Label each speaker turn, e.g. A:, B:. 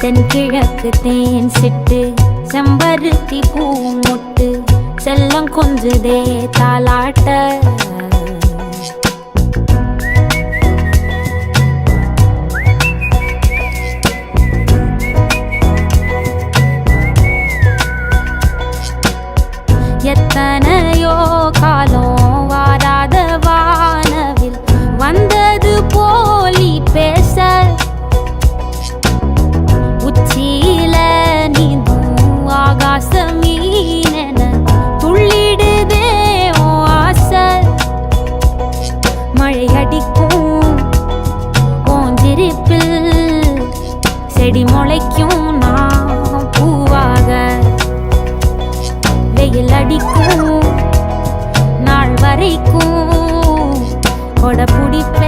A: தென்கிழக்கு தேன் சிட்டு செம்பருத்தி பூ முட்டு செல்லம் கொஞ்சுதே தாலாட்ட எத்தனையோ காலம் வாராத வானவில் வந்தது போலி பேச உச்சியில நீந்தும் ஆகாச மீனென துள்ளிடுதே ஆசை மழை அடிக்கும் ஓஞ்சிருப்பில் செடி முளைக்கும் நான் பூவாக வெயில் அடிக்கும் நாள் வரைக்கும் கொடை பிடிப்ப